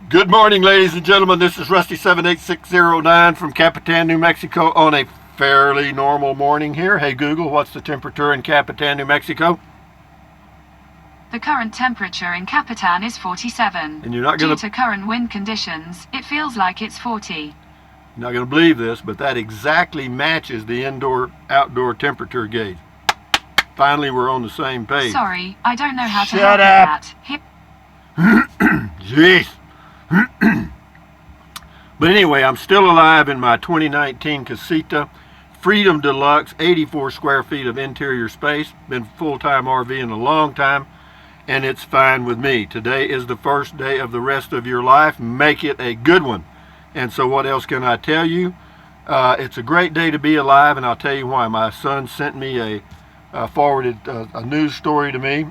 Good morning, ladies and gentlemen. This is Rusty 78609 from Capitan, New Mexico on a fairly normal morning here. Hey Google, what's the temperature in Capitan, New Mexico? The current temperature in Capitan is 47. And you're not Due to current wind conditions, it feels like it's 40. You're not going to believe this, but that exactly matches the indoor-outdoor temperature gauge. Finally, we're on the same page. Sorry, I don't know how to Shut help up. with that. Jeez. But anyway, I'm still alive in my 2019 Casita Freedom Deluxe, 84 square feet of interior space. Been full-time RVing a long time, and it's fine with me. Today is the first day of the rest of your life. Make it a good one. And so what else can I tell you? It's a great day to be alive, and I'll tell you why. My son sent me forwarded a news story to me.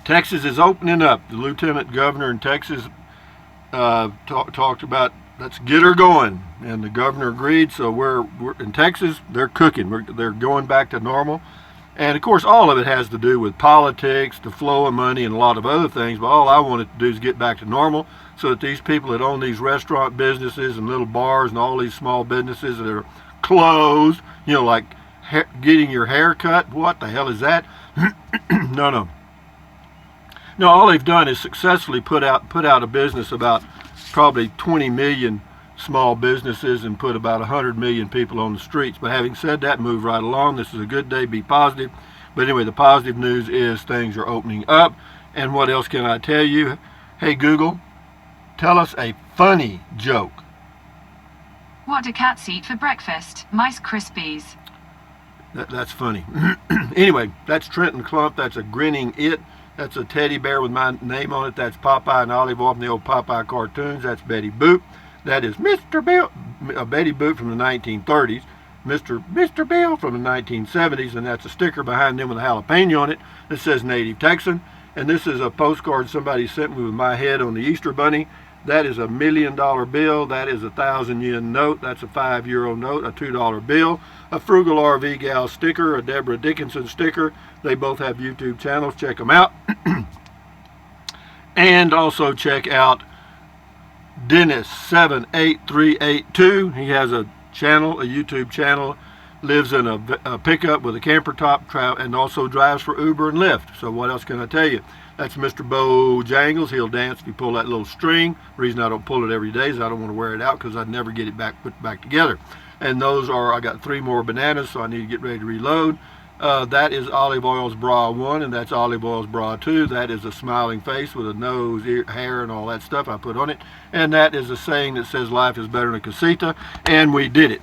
Texas is opening up. The lieutenant governor in Texas talked about, let's get her going, and the governor agreed. So we're in Texas. They're cooking. They're going back to normal, and of course, all of it has to do with politics, the flow of money, and a lot of other things. But all I wanted to do is get back to normal, so that these people that own these restaurant businesses and little bars and all these small businesses that are closed, you know, like getting your hair cut. What the hell is that? No, all they've done is successfully put out a business about probably 20 million small businesses and put about 100 million people on the streets. But having said that, move right along. This is a good day, be positive. But anyway, the positive news is things are opening up. And what else can I tell you? Hey Google, tell us a funny joke. What do cats eat for breakfast? Mice Krispies. That's funny. Anyway, that's Trenton Clump. That's a grinning it. That's a teddy bear with my name on it. That's Popeye and Olive Oyl from the old Popeye cartoons. That's Betty Boop. That is Mr. Bill, Betty Boop from the 1930s. Mr. Bill from the 1970s. And that's a sticker behind them with a jalapeno on it that says Native Texan. And this is a postcard somebody sent me with my head on the Easter Bunny. That is $1 million bill. That is a 1,000 yen note. That's a €5 note, a $2 bill, a Frugal RV Gal sticker, a Deborah Dickinson sticker. They both have YouTube channels. Check them out. And also check out Dennis78382. He has a channel, a YouTube channel. Lives in a pickup with a camper top, and also drives for Uber and Lyft. So what else can I tell you? That's Mr. Bojangles. He'll dance if you pull that little string. The reason I don't pull it every day is I don't want to wear it out because I'd never get it put back together. And those are, I got 3 more bananas, so I need to get ready to reload. That is Olive Oyl's Bra 1, and that's Olive Oyl's Bra 2. That is a smiling face with a nose, ear, hair, and all that stuff I put on it. And that is a saying that says life is better than a casita, and we did it.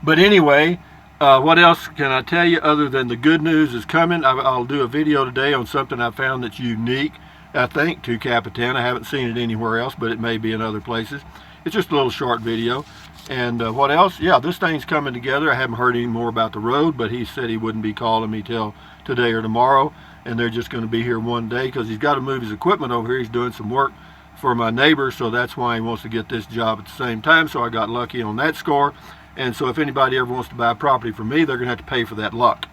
But anyway, what else can I tell you other than the good news is coming? I'll do a video today on something I found that's unique, I think, to Capitan. I haven't seen it anywhere else, but it may be in other places. It's just a little short video. And what else? Yeah, this thing's coming together. I haven't heard any more about the road, but he said he wouldn't be calling me till today or tomorrow. And they're just going to be here one day because he's got to move his equipment over here. He's doing some work for my neighbor, so that's why he wants to get this job at the same time. So I got lucky on that score. And so if anybody ever wants to buy property from me, they're going to have to pay for that luck.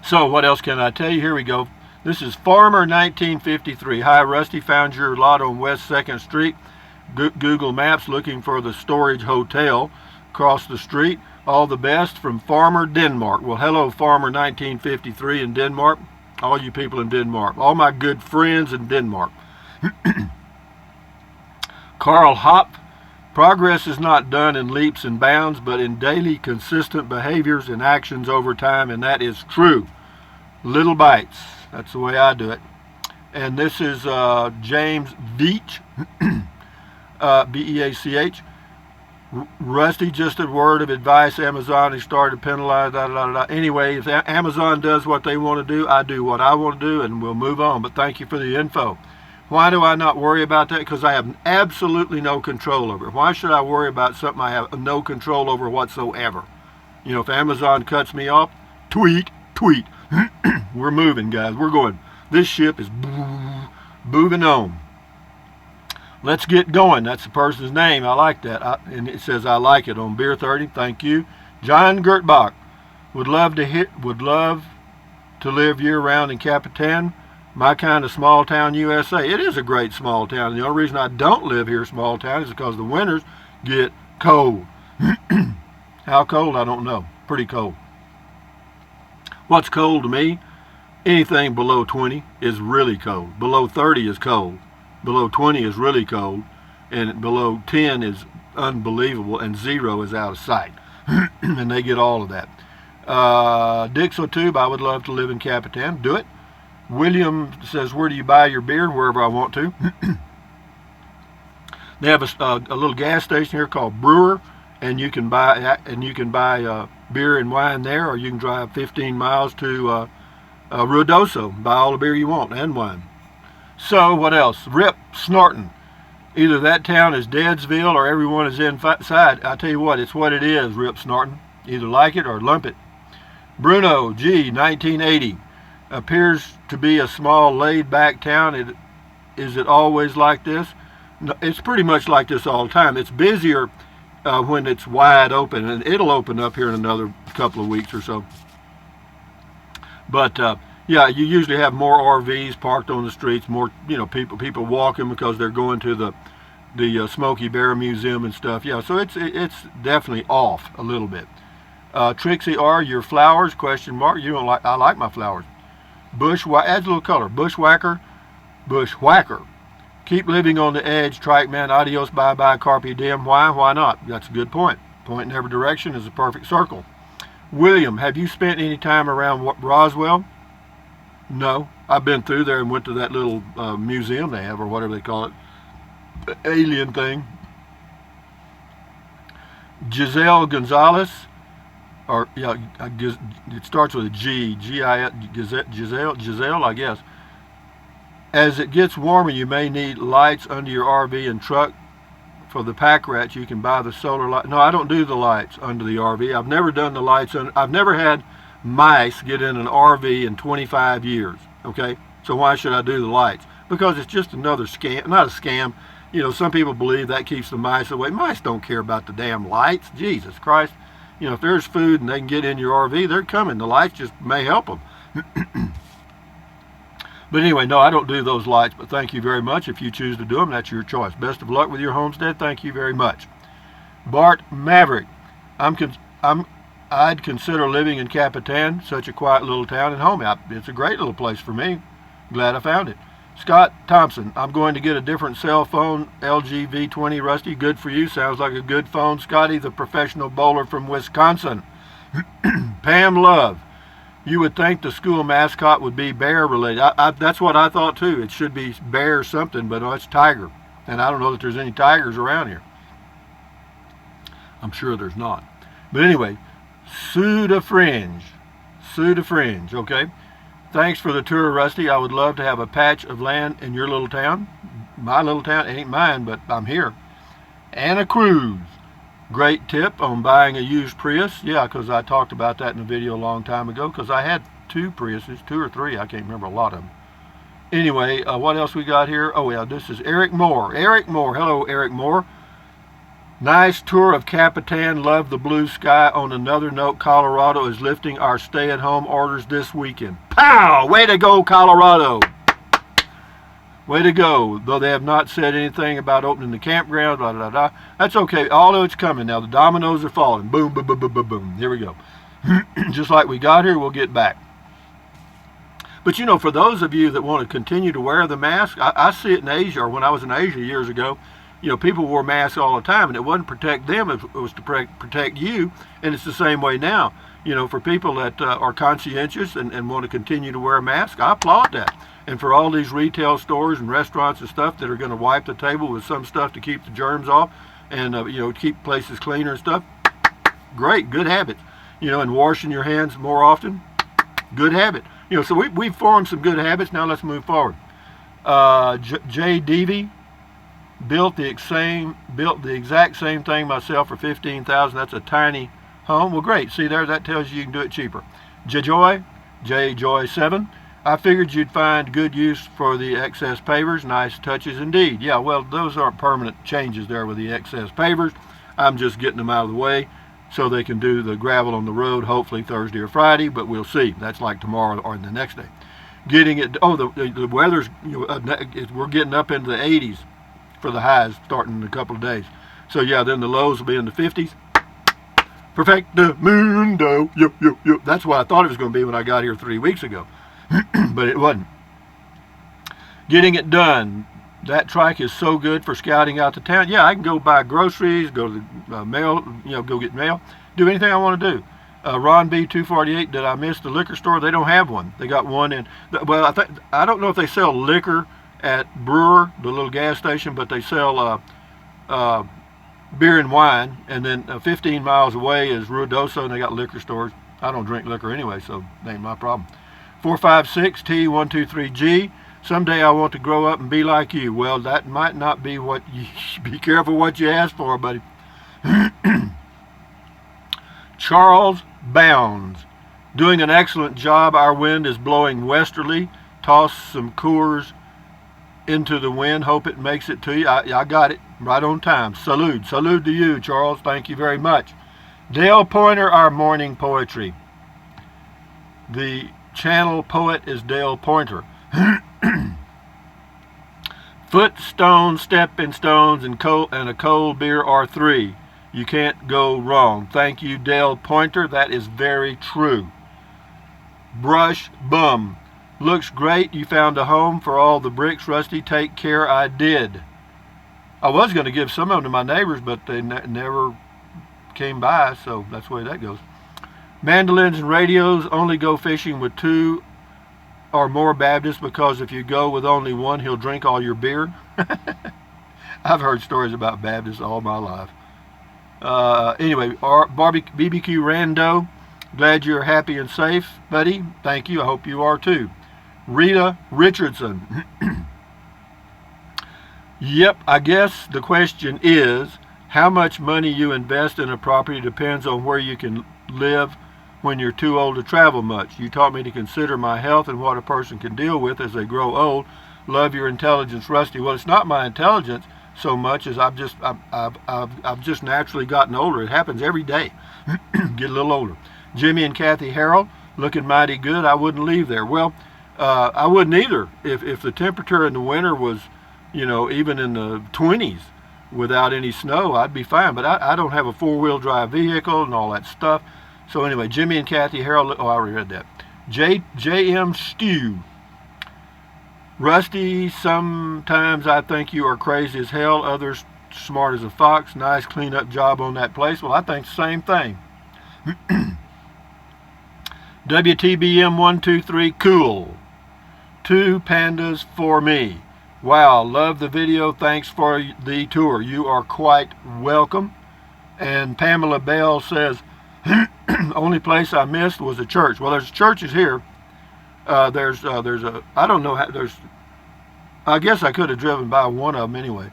So what else can I tell you? Here we go. This is Farmer 1953. Hi, Rusty. Found your lot on West 2nd Street. Google Maps looking for the Storage Hotel across the street. All the best from Farmer, Denmark. Well, hello, Farmer 1953 in Denmark. All you people in Denmark. All my good friends in Denmark. Carl Hopp. Progress is not done in leaps and bounds, but in daily consistent behaviors and actions over time, and that is true. Little bites. That's the way I do it. And this is James Veach, B-E-A-C-H. Rusty, just a word of advice. Amazon has started to penalize, Anyway, if Amazon does what they want to do, I do what I want to do, and we'll move on. But thank you for the info. Why do I not worry about that? Because I have absolutely no control over it. Why should I worry about something I have no control over whatsoever? You know, if Amazon cuts me off, tweet. We're moving, guys. We're going. This ship is moving on. Let's get going. That's the person's name. I like that. And it says I like it on Beer 30. Thank you. John Gertbach would love to live year-round in Capitan, my kind of small town USA. It is a great small town. The only reason I don't live here small town is because the winters get cold. How cold, I don't know. Pretty cold. What's cold to me? Anything below 20 is really cold. Below 30 is cold. Below 20 is really cold. And below 10 is unbelievable. And 0 is out of sight. And they get all of that. Dixotube, I would love to live in Capitan. Do it. William says, where do you buy your beer? Wherever I want to. They have a little gas station here called Brewer, and you can buy beer and wine there, or you can drive 15 miles to Ruidoso, buy all the beer you want and wine. So what else? Rip Snorton. Either that town is Deadsville or everyone is inside. I tell you what, it's what it is, Rip Snorton. Either like it or lump it. Bruno G, 1980. Appears to be a small laid-back town. Is it always like this? No, it's pretty much like this all the time. It's busier when it's wide open, and it'll open up here in another couple of weeks or so. But yeah, you usually have more RVs parked on the streets, more people walking because they're going to the Smokey Bear Museum and stuff. Yeah, so it's definitely off a little bit. Trixie R, your flowers? Question mark. You don't like? I like my flowers. Adds a little color. Bushwhacker. Keep living on the edge, Trike Man. Adios, bye-bye, carpe diem. Why? Why not? That's a good point. Point in every direction is a perfect circle. William, have you spent any time around Roswell? No. I've been through there and went to that little museum they have, or whatever they call it. The alien thing. Giselle Gonzalez. Or, yeah, it starts with a G. Giselle, I guess. As it gets warmer, you may need lights under your RV and truck. For the pack rats, you can buy the solar light. No, I don't do the lights under the RV. I've never done the lights. I've never had mice get in an RV in 25 years. Okay, so why should I do the lights? Because it's just another scam. Not a scam. Some people believe that keeps the mice away. Mice don't care about the damn lights. Jesus Christ. If there's food and they can get in your RV, they're coming. The lights just may help them. But anyway, no, I don't do those lights, but thank you very much. If you choose to do them, that's your choice. Best of luck with your homestead. Thank you very much. Bart Maverick, I'd consider living in Capitan, such a quiet little town and home. It's a great little place for me. Glad I found it. Scott Thompson, I'm going to get a different cell phone, LG V20 Rusty. Good for you. Sounds like a good phone. Scotty, the professional bowler from Wisconsin. Pam Love, you would think the school mascot would be bear related. That's what I thought too. It should be bear something, but no, it's tiger. And I don't know that there's any tigers around here. I'm sure there's not. But anyway, Sue de Fringe, okay? Thanks for the tour, Rusty. I would love to have a patch of land in your little town. My little town ain't mine, but I'm here. Anna Cruz, great tip on buying a used Prius. Yeah, because I talked about that in a video a long time ago, because I had 2 Priuses, 2 or 3, I can't remember, a lot of them. Anyway, what else we got here? Oh yeah, this is Eric Moore. Eric Moore, hello Eric Moore. Nice tour of Capitan, love the blue sky. On another note, Colorado is lifting our stay-at-home orders this weekend. Pow! Way to go, Colorado! Way to go. Though they have not said anything about opening the campground, blah, blah, blah. That's okay. Although it's coming now. The dominoes are falling. Boom, boom, boom, boom, boom, boom. Here we go. Just like we got here, we'll get back. But for those of you that want to continue to wear the mask, I see it in Asia, or when I was in Asia years ago, people wore masks all the time, and it wasn't to protect them, it was to protect you, and it's the same way now. For people that are conscientious and want to continue to wear a mask, I applaud that. And for all these retail stores and restaurants and stuff that are going to wipe the table with some stuff to keep the germs off and, keep places cleaner and stuff, great, good habits. And washing your hands more often, good habit. So we've formed some good habits. Now let's move forward. Jay Deavy, built the exact same thing myself for $15,000. That's a tiny home. Well, great. See there, that tells you can do it cheaper. J-Joy 7. I figured you'd find good use for the excess pavers. Nice touches indeed. Yeah, well, those aren't permanent changes there with the excess pavers. I'm just getting them out of the way. so they can do the gravel on the road, hopefully Thursday or Friday, but we'll see. That's like tomorrow or the next day. Getting it, the weather's, we're getting up into the 80s for the highs starting in a couple of days. So yeah, then the lows will be in the 50s. Perfecto mundo. Yep. That's what I thought it was going to be when I got here 3 weeks ago, but it wasn't. Getting it done. That trike is so good for scouting out the town. Yeah, I can go buy groceries, go to the mail, go get mail, do anything I want to do. Ron B 248. Did I miss the liquor store? They don't have one. They got one in. Well, I don't know if they sell liquor at Brewer, the little gas station, but they sell beer and wine. And then 15 miles away is Ruidoso, and they got liquor stores. I don't drink liquor anyway, so that ain't my problem. 456 T123G. Someday I want to grow up and be like you. Well, that might not be what you... Be careful what you ask for, buddy. Charles Bounds. Doing an excellent job. Our wind is blowing westerly. Toss some Coors into the wind. Hope it makes it to you. I got it right on time. Salute. Salute to you, Charles. Thank you very much. Dale Pointer, our morning poetry. The channel poet is Dale Pointer. Foot, stones, stepping stones, and a cold beer are three. You can't go wrong. Thank you, Dale Pointer. That is very true. Brush Bum. Looks great. You found a home for all the bricks, Rusty. Take care. I did. I was going to give some of them to my neighbors, but they never came by, so that's the way that goes. Mandolins and radios. Only go fishing with two or more Baptists, because if you go with only one, he'll drink all your beer. I've heard stories about Baptists all my life. Anyway, BBQ Rando, glad you're happy and safe, buddy. Thank you. I hope you are too. Rita Richardson. Yep, I guess the question is, how much money you invest in a property depends on where you can live when you're too old to travel much. You taught me to consider my health and what a person can deal with as they grow old. Love your intelligence, Rusty. Well, it's not my intelligence so much as I've just naturally gotten older. It happens every day. Get a little older. Jimmy and Kathy Harrell, looking mighty good. I wouldn't leave there. Well, I wouldn't either. If the temperature in the winter was, even in the 20s without any snow, I'd be fine. But I don't have a four-wheel drive vehicle and all that stuff. So anyway, Jimmy and Kathy Harrell. Oh, I already read that. J.M. Stew. Rusty, sometimes I think you are crazy as hell. Others smart as a fox. Nice clean-up job on that place. Well, I think the same thing. WTBM 123 cool. 2 pandas for me. Wow, love the video. Thanks for the tour. You are quite welcome. And Pamela Bell says, only place I missed was a church. Well, there's churches here. There's a, I don't know how, I guess I could have driven by one of them anyway.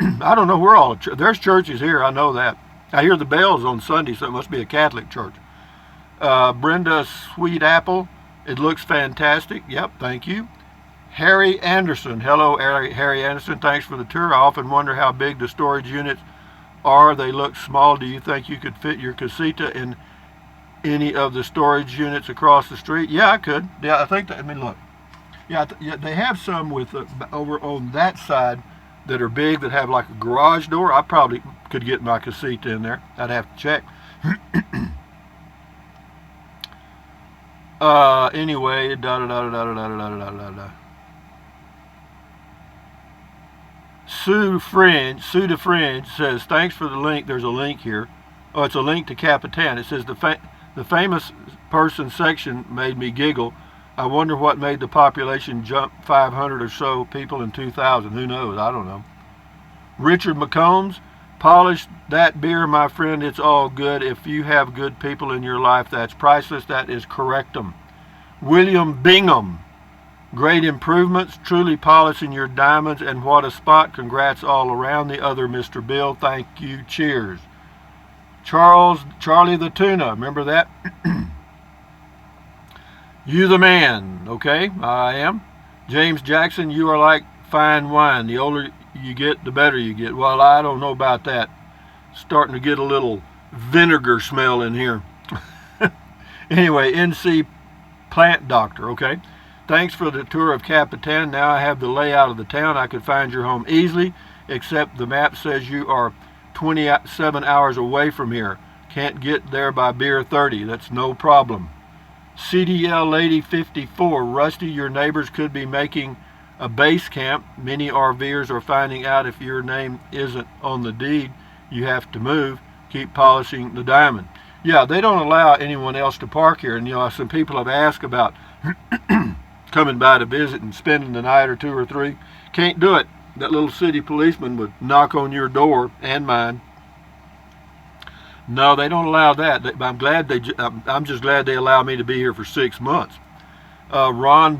I don't know where all, there's churches here, I know that. I hear the bells on Sunday, so it must be a Catholic church. Brenda Sweet Apple, it looks fantastic. Yep, thank you. Harry Anderson, hello Harry Anderson, thanks for the tour. I often wonder how big the storage units are. They look small. Do you think you could fit your casita in any of the storage units across the street? Yeah, I could. Yeah, I think that, look. Yeah, they have some with over on that side that are big, that have like a garage door. I probably could get my casita in there. I'd have to check. Anyway, Sue de Fringe says, thanks for the link. There's a link here. Oh, it's a link to Capitan. It says the famous person section made me giggle. I wonder what made the population jump 500 or so people in 2000. Who knows? I don't know. Richard McCombs, polish that beer, my friend. It's all good. If you have good people in your life, that's priceless. That is correctum. William Bingham, great improvements. Truly polishing your diamonds, and what a spot. Congrats all around. The other Mr. Bill, thank you. Cheers. Charlie the Tuna, remember that? You the man. Okay, I am. James Jackson, you are like fine wine. The older you get, the better you get. Well, I don't know about that. Starting to get a little vinegar smell in here. Anyway, NC Plant Doctor, okay. Thanks for the tour of Capitan. Now I have the layout of the town. I could find your home easily, except the map says you are 27 hours away from here. Can't get there by beer 30. That's no problem. CDL Lady 54. Rusty, your neighbors could be making a base camp. Many RVers are finding out if your name isn't on the deed, you have to move. Keep polishing the diamond. Yeah, they don't allow anyone else to park here. And, some people have asked about coming by to visit and spending the night or 2 or 3. Can't do it. That little city policeman would knock on your door and mine. No, they don't allow that. I'm just glad they allow me to be here for 6 months. Ron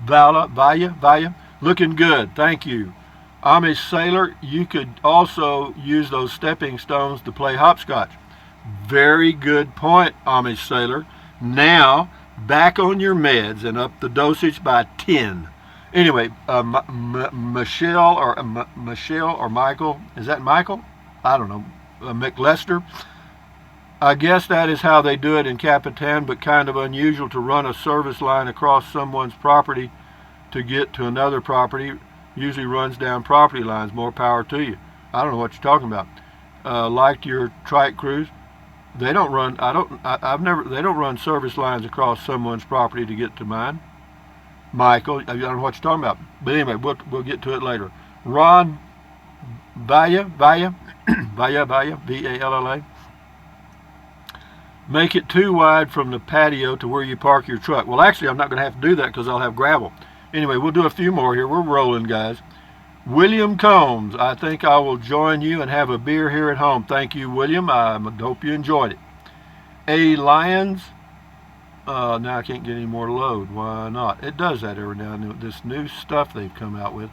Vaya, looking good. Thank you. Amish Sailor, you could also use those stepping stones to play hopscotch. Very good point, Amish Sailor. Now, back on your meds and up the dosage by 10. Anyway, Michelle or Michael, is that Michael? I don't know. McLester. I guess that is how they do it in Capitan, but kind of unusual to run a service line across someone's property to get to another property. Usually runs down property lines. More power to you. I don't know what you're talking about. Liked your trike cruise. They don't run. They don't run service lines across someone's property to get to mine. Michael, I don't know what you're talking about. But anyway, we'll get to it later. Ron Valla, Valla. Make it too wide from the patio to where you park your truck. Well, actually, I'm not going to have to do that because I'll have gravel. Anyway, we'll do a few more here. We're rolling, guys. William Combs, I think I will join you and have a beer here at home. Thank you, William. I hope you enjoyed it. A. Lyons. Now I can't get any more load. Why not? It does that every now and then. This new stuff they've come out with.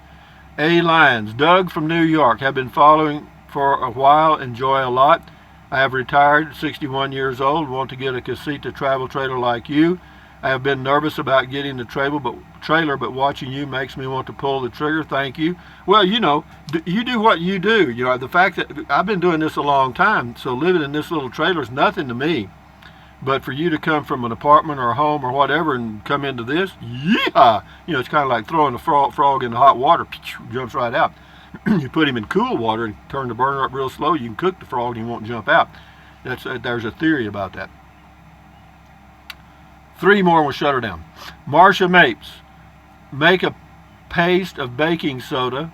A. Lyons. Doug from New York. Have been following for a while. Enjoy a lot. I have retired, 61 years old. Want to get a casita travel trailer like you. I have been nervous about getting the trailer, but watching you makes me want to pull the trigger. Thank you. Well, you do what you do. The fact that I've been doing this a long time, so living in this little trailer is nothing to me. But for you to come from an apartment or a home or whatever and come into this, yeah, it's kind of like throwing a frog in the hot water, jumps right out. You put him in cool water and turn the burner up real slow, you can cook the frog and he won't jump out. There's a theory about that. 3 more and we'll shut her down. Marcia Mapes. Make a paste of baking soda,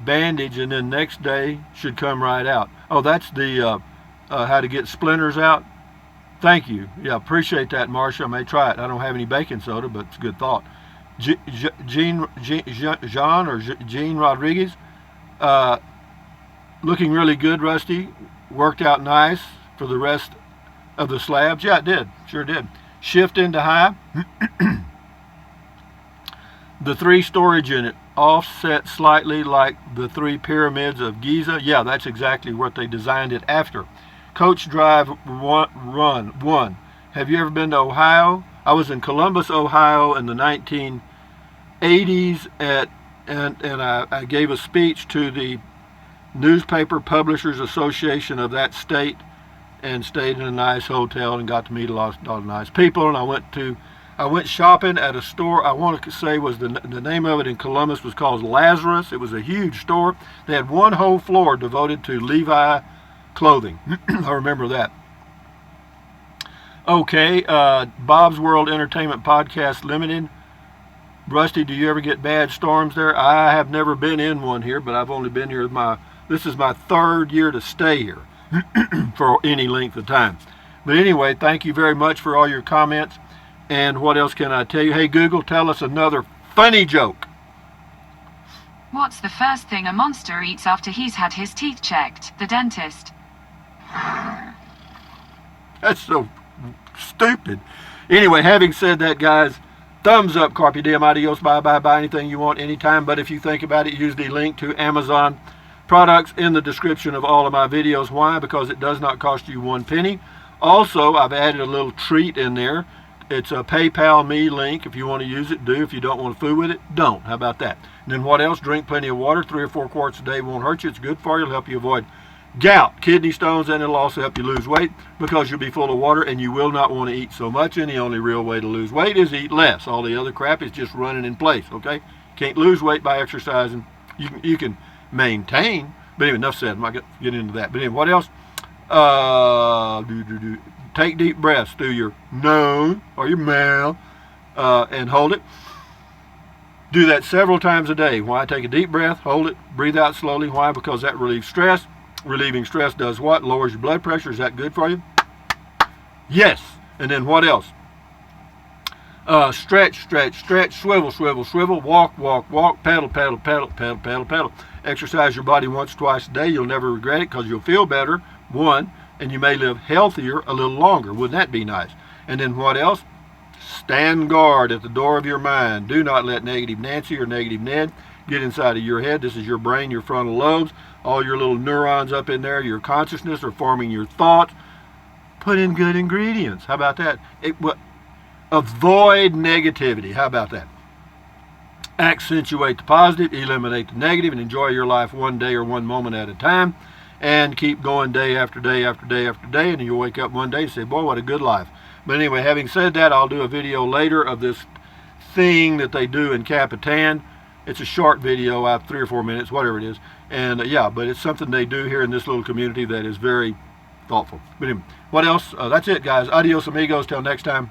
bandage, and then next day should come right out. Oh, that's the how to get splinters out. Thank you. Yeah, appreciate that, Marcia. I may try it. I don't have any baking soda, but it's a good thought. Jean Rodriguez. Looking really good, Rusty. Worked out nice for the rest of the slabs. Yeah, it did. Sure did. Shift into high. The 3 storage unit offset slightly like the 3 pyramids of Giza. Yeah, that's exactly what they designed it after. Coach Drive Run 1. Have you ever been to Ohio? I was in Columbus, Ohio in the 1980s and I gave a speech to the Newspaper Publishers Association of that state and stayed in a nice hotel and got to meet a lot of nice people. And I went shopping at a store. I want to say was the name of it in Columbus was called Lazarus. It was a huge store. They had one whole floor devoted to Levi clothing. I remember that. Okay, Bob's World Entertainment Podcast Limited. Rusty, do you ever get bad storms there? I have never been in one here, but I've only been here this is my 3rd year to stay here for any length of time. But anyway, thank you very much for all your comments. And what else can I tell you? Hey, Google, tell us another funny joke. What's the first thing a monster eats after he's had his teeth checked? The dentist. That's so stupid. Anyway, having said that, guys, thumbs up, carpe diem, adios, bye, buy anything you want anytime. But if you think about it, use the link to Amazon products in the description of all of my videos. Why? Because it does not cost you 1 penny. Also, I've added a little treat in there. It's a PayPal me link. If you want to use it, do. If you don't want to fool with it, don't. How about that? And then what else? Drink plenty of water. 3 or 4 quarts a day won't hurt you. It's good for you. It'll help you avoid Gout, kidney stones, and it'll also help you lose weight because you'll be full of water and you will not want to eat so much. And the only real way to lose weight is eat less. All the other crap is just running in place, okay? Can't lose weight by exercising. You can maintain, but anyway, enough said. I'm not going to get into that. But anyway, what else? Take deep breaths through your nose or your mouth and hold it. Do that several times a day. Why? Take a deep breath, hold it, breathe out slowly. Why? Because that relieves stress. Relieving stress does what? Lowers your blood pressure. Is that good for you? Yes. And then what else? Stretch, swivel, walk, pedal. Exercise your body once, twice a day. You'll never regret it because you'll feel better, one, and you may live healthier a little longer. Wouldn't that be nice? And then what else? Stand guard at the door of your mind. Do not let negative Nancy or negative Ned get inside of your head. This is your brain, your frontal lobes. All your little neurons up in there, your consciousness are forming your thoughts. Put in good ingredients. How about that? Avoid negativity. How about that? Accentuate the positive, eliminate the negative, and enjoy your life one day or one moment at a time. And keep going day after day after day after day. And you'll wake up one day and say, boy, what a good life. But anyway, having said that, I'll do a video later of this thing that they do in Capitan. It's a short video, 3 or 4 minutes, whatever it is. And yeah, but it's something they do here in this little community that is very thoughtful. But anyway, what else? That's it, guys. Adios, amigos. Till next time.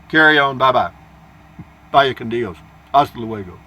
Carry on. Bye-bye. Vaya con Dios. Hasta luego.